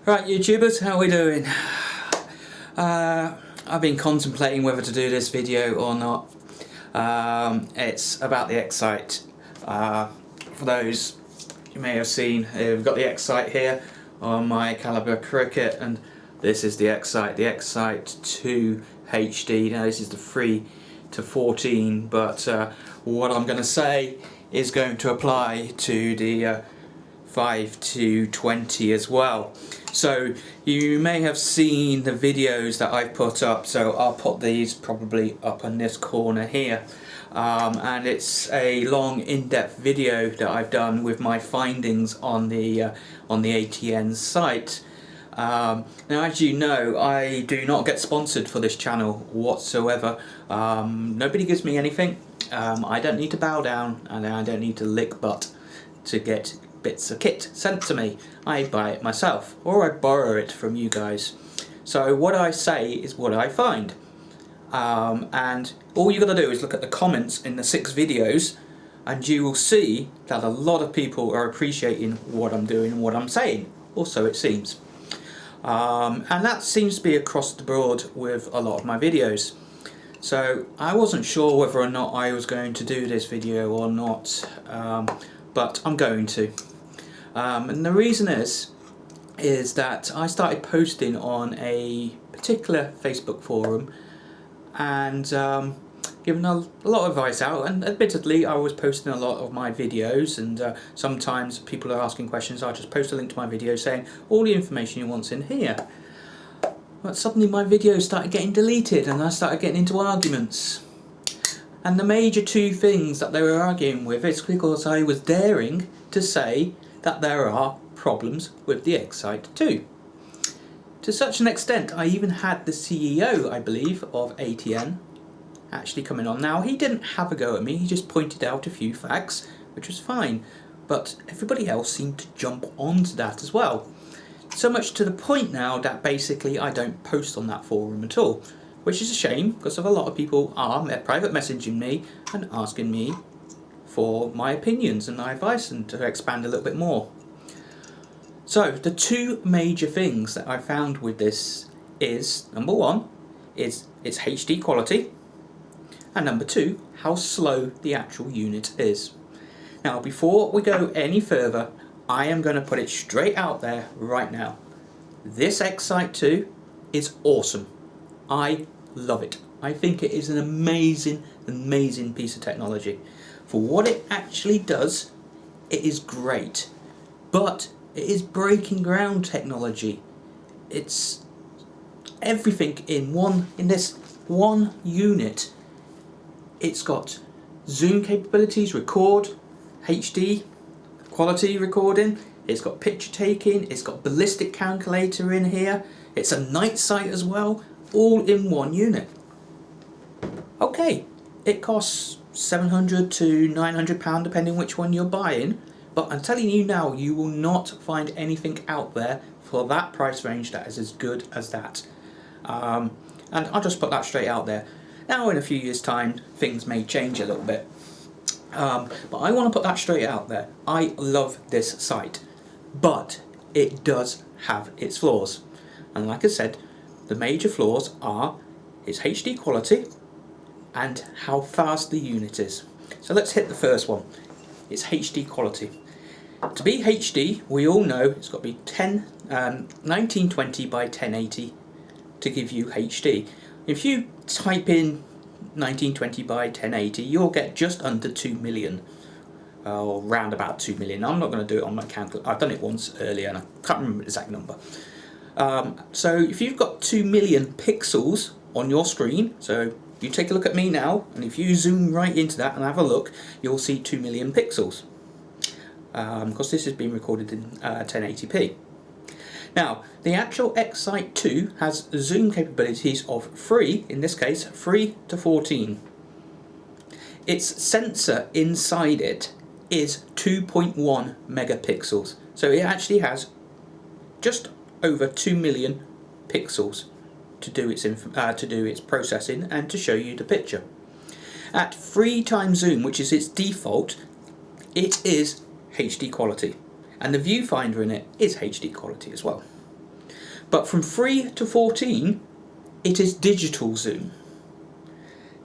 Right, YouTubers, how are we doing? I've been contemplating whether to do this video or not. It's about the X Sight. For those you may have seen, we've got the X Sight here on my caliber cricket, and this is the X Sight II HD. Now this is the 3 to 14, but what I'm going to say is going to apply to the 5 to 20 as well. So you may have seen the videos that I've put up, so I'll put these probably up in this corner here, and it's a long in-depth video that I've done with my findings on the ATN site. Now, as you know, I do not get sponsored for this channel whatsoever. Nobody gives me anything. I don't need to bow down, and I don't need to lick butt to get bits of kit sent to me. I buy it myself, or I borrow it from you guys. So what I say is what I find, and all you got to do is look at the comments in the 6 videos, and you will see that a lot of people are appreciating what I'm doing and what I'm saying, or so it seems. And that seems to be across the board with a lot of my videos. So I wasn't sure whether or not I was going to do this video or not, but I'm going to. And the reason is that I started posting on a particular Facebook forum and giving a lot of advice out, and admittedly I was posting a lot of my videos, and sometimes people are asking questions. I just post a link to my video saying all the information you want's in here. But suddenly my videos started getting deleted and I started getting into arguments. And the major 2 things that they were arguing with is because I was daring to say that there are problems with the X Sight II. To such an extent, I even had the CEO, I believe, of ATN actually coming on. Now, he didn't have a go at me, he just pointed out a few facts, which was fine, but everybody else seemed to jump onto that as well. So much to the point now that basically I don't post on that forum at all, which is a shame because of a lot of people are private messaging me and asking me for my opinions and my advice and to expand a little bit more. So the 2 major things that I found with this is, number 1 is its HD quality, and number 2, how slow the actual unit is. Now, before we go any further, I am going to put it straight out there right now. This X Sight II is awesome. I love it. I think it is an amazing piece of technology. For what it actually does, it is great. But it is breaking ground technology. It's everything in this one unit. It's got zoom capabilities, record, HD quality recording, it's got picture taking, it's got Ballistics Calculator in here, it's a night sight as well, all in one unit. Okay, it costs £700 to £900 depending which one you're buying, but I'm telling you now, you will not find anything out there for that price range that is as good as that. And I'll just put that straight out there. Now in a few years time things may change a little bit, but I want to put that straight out there. I love this sight, but it does have its flaws, and like I said, the major flaws are its HD quality and how fast the unit is. So let's hit the first one. It's HD quality. To be HD, we all know it's got to be 1920 by 1080 to give you HD. If you type in 1920 by 1080, you'll get just under 2 million, or round about 2 million. I'm not going to do it on my calculator. I've done it once earlier and I can't remember the exact number. So if you've got 2 million pixels on your screen, so you take a look at me now, and if you zoom right into that and have a look, you'll see 2 million pixels, because this has been recorded in 1080p. Now, the actual X Sight II has zoom capabilities of 3, in this case 3 to 14. Its sensor inside it is 2.1 megapixels, so it actually has just over 2 million pixels to do its processing and to show you the picture. At 3 times zoom, which is its default, it is HD quality, and the viewfinder in it is HD quality as well. But from 3 to 14, it is digital zoom.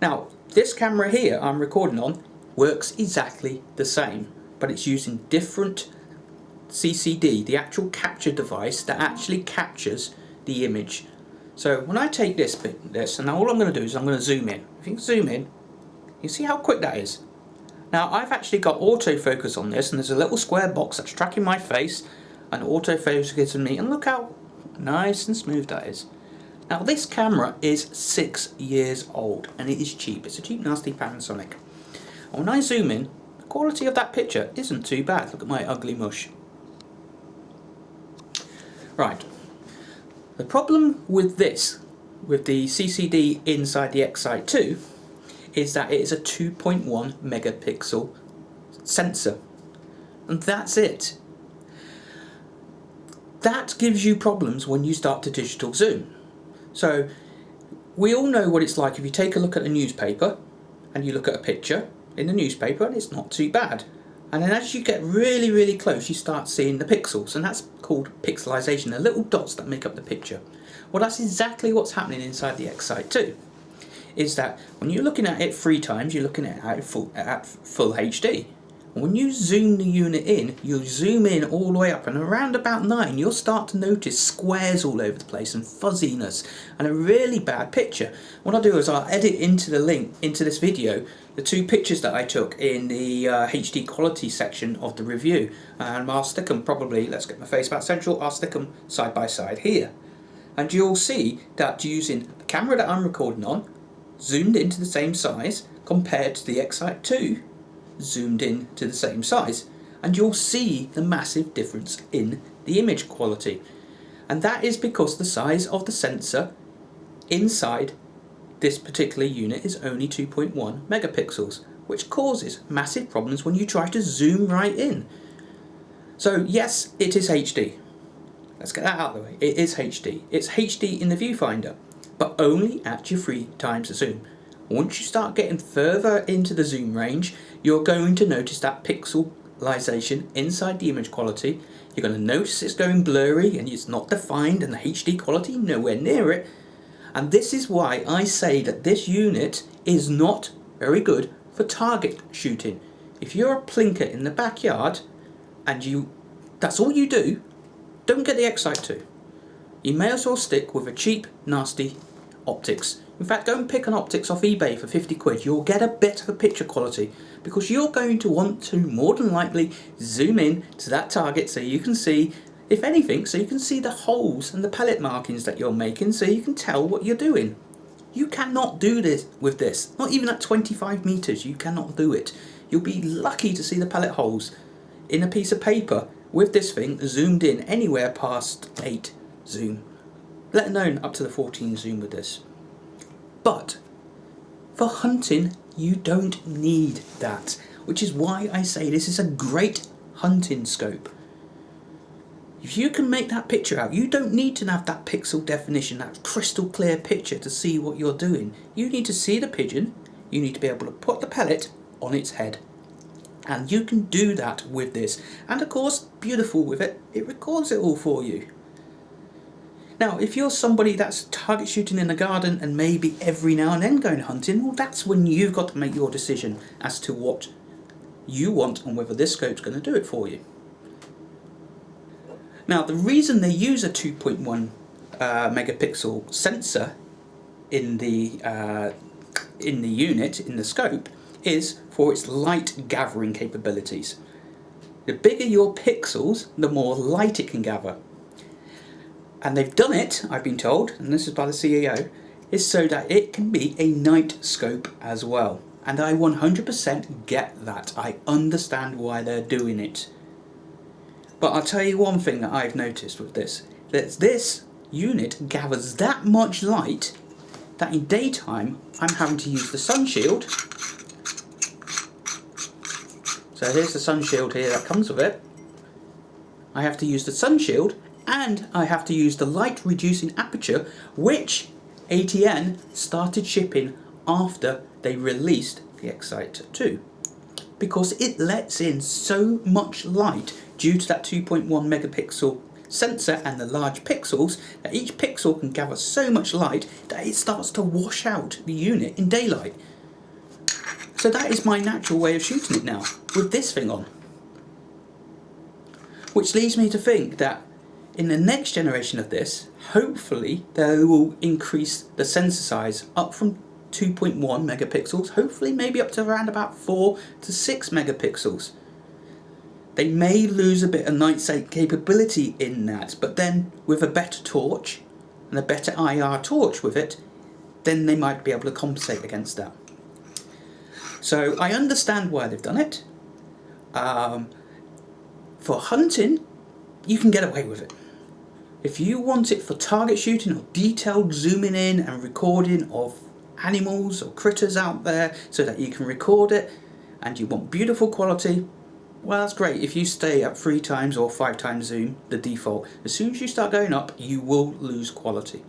Now, this camera here I'm recording on works exactly the same, but it's using different CCD, the actual capture device that actually captures the image. So when I take this and now all I'm going to do is I'm going to zoom in. If you can zoom in, you see how quick that is. Now I've actually got autofocus on this, and there's a little square box that's tracking my face and autofocusing me, and look how nice and smooth that is. Now this camera is 6 years old and it is cheap. It's a cheap nasty Panasonic. And when I zoom in, the quality of that picture isn't too bad. Look at my ugly mush. Right. The problem with this, with the CCD inside the X Sight II, is that it is a 2.1 megapixel sensor. And that's it. That gives you problems when you start to digital zoom. So we all know what it's like if you take a look at a newspaper and you look at a picture in the newspaper and it's not too bad. And then as you get really, really close, you start seeing the pixels, and that's called pixelization, the little dots that make up the picture. Well, that's exactly what's happening inside the X Sight II. Is that when you're looking at it 3 times, you're looking at it at full HD. And when you zoom the unit in, you'll zoom in all the way up, and around about 9, you'll start to notice squares all over the place and fuzziness and a really bad picture. What I'll do is I'll edit into the link into this video the 2 pictures that I took in the HD quality section of the review, and I'll stick them probably, let's get my face back central, I'll stick them side by side here. And you'll see that using the camera that I'm recording on, zoomed into the same size compared to the X Sight II, zoomed in to the same size, and you'll see the massive difference in the image quality. And that is because the size of the sensor inside this particular unit is only 2.1 megapixels, which causes massive problems when you try to zoom right in. So yes, it is HD. Let's get that out of the way. It is HD. It's HD in the viewfinder, but only at your 3 times the zoom. Once you start getting further into the zoom range, you're going to notice that pixelization inside the image quality. You're going to notice it's going blurry and it's not defined, and the HD quality nowhere near it. And this is why I say that this unit is not very good for target shooting. If you're a plinker in the backyard and that's all you do, don't get the X Sight II. You may as well stick with a cheap, nasty optics. In fact, go and pick an optics off eBay for 50 quid. You'll get a better picture quality, because you're going to want to more than likely zoom in to that target so you can see, if anything, so you can see the holes and the pellet markings that you're making, so you can tell what you're doing. You cannot do this with this. Not even at 25 meters, you cannot do it. You'll be lucky to see the pellet holes in a piece of paper with this thing zoomed in anywhere past 8 zoom, let alone up to the 14 zoom with this. But for hunting, you don't need that, which is why I say this is a great hunting scope. If you can make that picture out, you don't need to have that pixel definition, that crystal clear picture to see what you're doing. You need to see the pigeon, you need to be able to put the pellet on its head. And you can do that with this. And of course, beautiful with it, it records it all for you. Now, if you're somebody that's target shooting in the garden and maybe every now and then going hunting, well, that's when you've got to make your decision as to what you want and whether this scope's going to do it for you. Now, the reason they use a 2.1 megapixel sensor in the unit, in the scope, is for its light gathering capabilities. The bigger your pixels, the more light it can gather. And they've done it, I've been told, and this is by the CEO, is so that it can be a night scope as well. And I 100% get that. I understand why they're doing it. But I'll tell you one thing that I've noticed with this. That this unit gathers that much light that in daytime I'm having to use the sun shield. So here's the sun shield here that comes with it. I have to use the sun shield, and I have to use the light reducing aperture, which ATN started shipping after they released the X Sight II, because it lets in so much light due to that 2.1 megapixel sensor and the large pixels, that each pixel can gather so much light that it starts to wash out the unit in daylight. So that is my natural way of shooting it now, with this thing on. Which leads me to think that in the next generation of this, hopefully they will increase the sensor size up from 2.1 megapixels, hopefully maybe up to around about 4 to 6 megapixels. They may lose a bit of night sight capability in that, but then with a better torch and a better IR torch with it, then they might be able to compensate against that. So I understand why they've done it. For hunting, you can get away with it. If you want it for target shooting or detailed zooming in and recording of animals or critters out there so that you can record it, and you want beautiful quality, well, that's great. If you stay at 3 times or 5 times zoom, the default, as soon as you start going up, you will lose quality.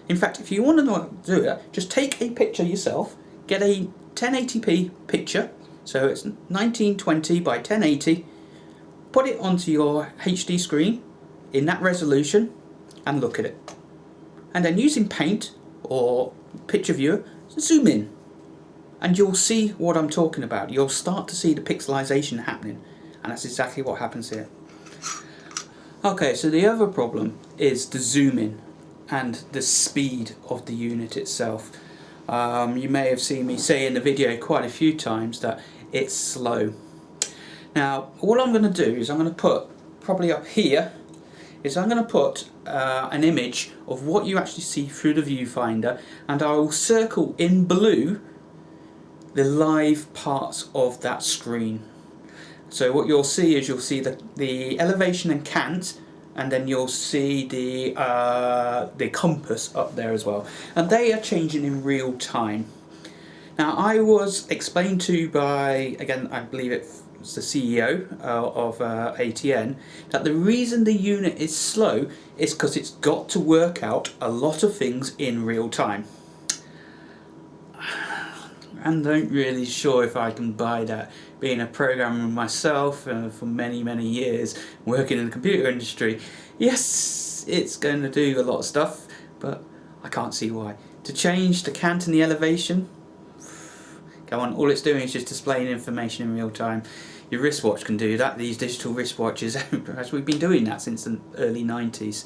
In fact, if you want to know what to do it, just take a picture yourself, get a 1080p picture, so it's 1920 by 1080, put it onto your HD screen in that resolution and look at it. And then using Paint or Picture Viewer, zoom in. And you'll see what I'm talking about. You'll start to see the pixelization happening. And that's exactly what happens here. Okay, so the other problem is the zoom in and the speed of the unit itself. You may have seen me say in the video quite a few times that it's slow. Now, what I'm going to do is I'm going to put, probably up here, is I'm going to put an image of what you actually see through the viewfinder, and I will circle in blue the live parts of that screen. So what you'll see is you'll see the elevation and cant, and then you'll see the compass up there as well, and they are changing in real time. Now, I was explained to by, again, I believe it's the CEO of ATN, that the reason the unit is slow is because it's got to work out a lot of things in real time. I'm not really sure if I can buy that. Being a programmer myself for many years, working in the computer industry, yes, it's going to do a lot of stuff, but I can't see why. To change the cant and the elevation, go on, all it's doing is just displaying information in real time. Your wristwatch can do that, these digital wristwatches, as we've been doing that since the early 90s.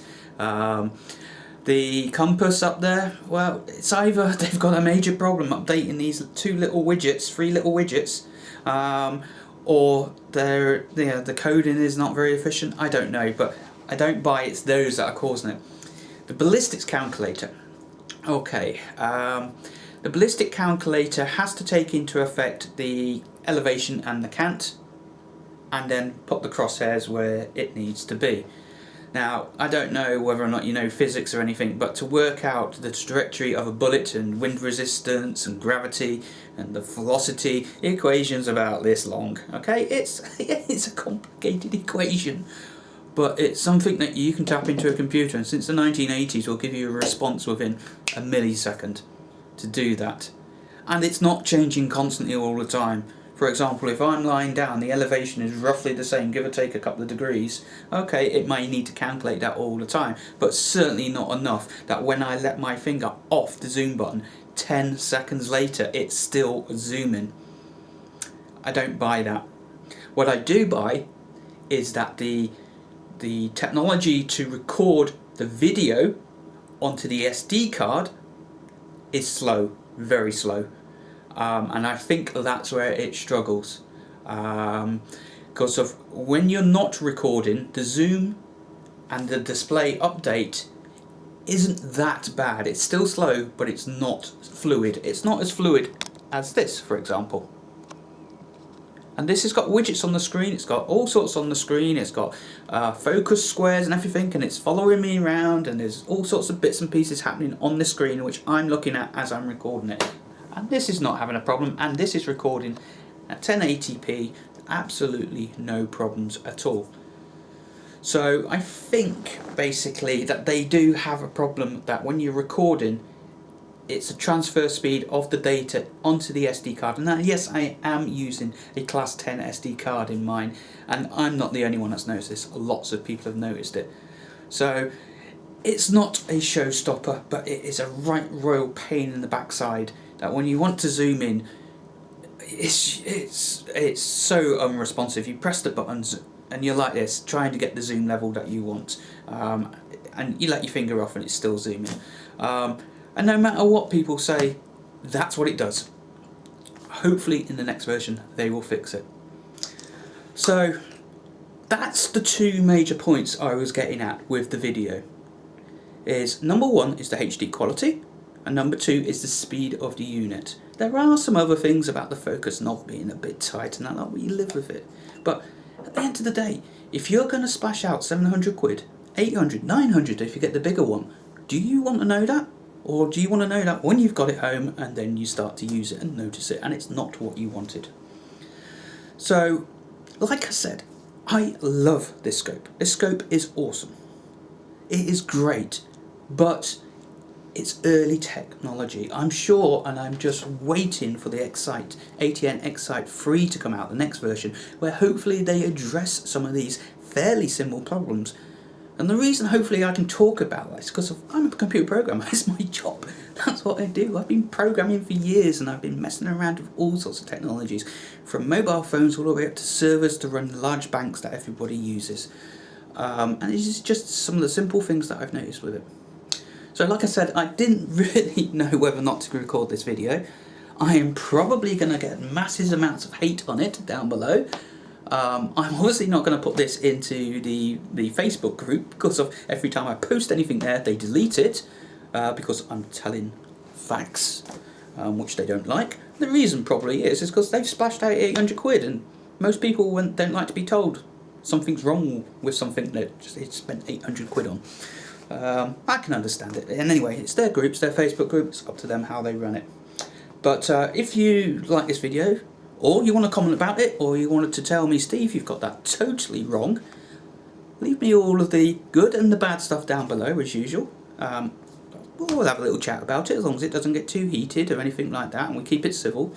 The compass up there, well, it's either they've got a major problem updating these 3 little widgets, or the coding is not very efficient. I don't know, but I don't buy it's those that are causing it. The Ballistics Calculator. Okay, the Ballistic Calculator has to take into effect the elevation and the cant, and then put the crosshairs where it needs to be. Now, I don't know whether or not you know physics or anything, but to work out the trajectory of a bullet and wind resistance and gravity and the velocity, the equation's about this long. Okay, it's a complicated equation, but it's something that you can tap into a computer, and since the 1980s will give you a response within a millisecond to do that. And it's not changing constantly all the time. For example, if I'm lying down, the elevation is roughly the same, give or take a couple of degrees. Okay, it may need to calculate that all the time, but certainly not enough that when I let my finger off the zoom button, 10 seconds later, it's still zooming. I don't buy that. What I do buy is that the technology to record the video onto the SD card is slow, very slow. And I think that's where it struggles, because of when you're not recording, the zoom and the display update isn't that bad. It's still slow, but it's not fluid. It's not as fluid as this, for example. And this has got widgets on the screen, it's got all sorts on the screen, it's got focus squares and everything, and it's following me around, and there's all sorts of bits and pieces happening on the screen which I'm looking at as I'm recording it. And this is not having a problem, and this is recording at 1080p, absolutely no problems at all. So I think basically that they do have a problem that when you're recording, it's a transfer speed of the data onto the SD card. And now, yes, I am using a class 10 SD card in mine, and I'm not the only one that's noticed this. Lots of people have noticed it. So it's not a showstopper, but it is a right royal pain in the backside that when you want to zoom in, it's so unresponsive. You press the buttons and you're like this, trying to get the zoom level that you want, and you let your finger off and it's still zooming. And no matter what people say, that's what it does. Hopefully in the next version they will fix it. So that's the two major points I was getting at with the video. Is number one is the HD quality, and number two is the speed of the unit. There are some other things about the focus knob being a bit tight and that, but you live with it. But at the end of the day, if you're going to splash out 700 quid, 800, 900 if you get the bigger one, do you want to know that? Or do you want to know that when you've got it home and then you start to use it and notice it and it's not what you wanted? So, like I said, I love this scope. This scope is awesome. It is great, but it's early technology. I'm sure, and I'm just waiting for the ATN X Sight III to come out, the next version, where hopefully they address some of these fairly simple problems. And the reason hopefully I can talk about that is because I'm a computer programmer. It's my job. That's what I do. I've been programming for years and I've been messing around with all sorts of technologies, from mobile phones all the way up to servers to run large banks that everybody uses. And it's just some of the simple things that I've noticed with it. So like I said, I didn't really know whether or not to record this video. I am probably going to get massive amounts of hate on it down below. I'm obviously not going to put this into the Facebook group because of every time I post anything there they delete it because I'm telling facts which they don't like. The reason probably is because they've splashed out 800 quid and most people don't like to be told something's wrong with something that they spent 800 quid on. I can understand it, and anyway, it's their groups, their Facebook groups, up to them how they run it. But if you like this video, or you want to comment about it, or you wanted to tell me, Steve, you've got that totally wrong, leave me all of the good and the bad stuff down below as usual. We'll have a little chat about it as long as it doesn't get too heated or anything like that and we keep it civil.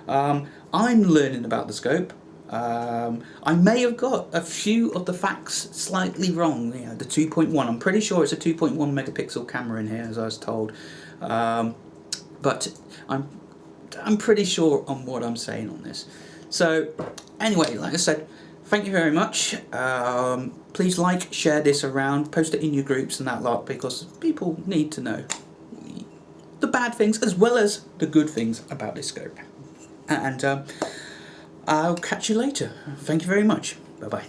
I'm learning about the scope. I may have got a few of the facts slightly wrong. You know, the 2.1, I'm pretty sure it's a 2.1 megapixel camera in here as I was told, but I'm pretty sure on what I'm saying on this. So anyway, like I said, thank you very much. Please like, share this around, post it in your groups and that lot, because people need to know the bad things as well as the good things about this scope. And I'll catch you later. Thank you very much. Bye bye.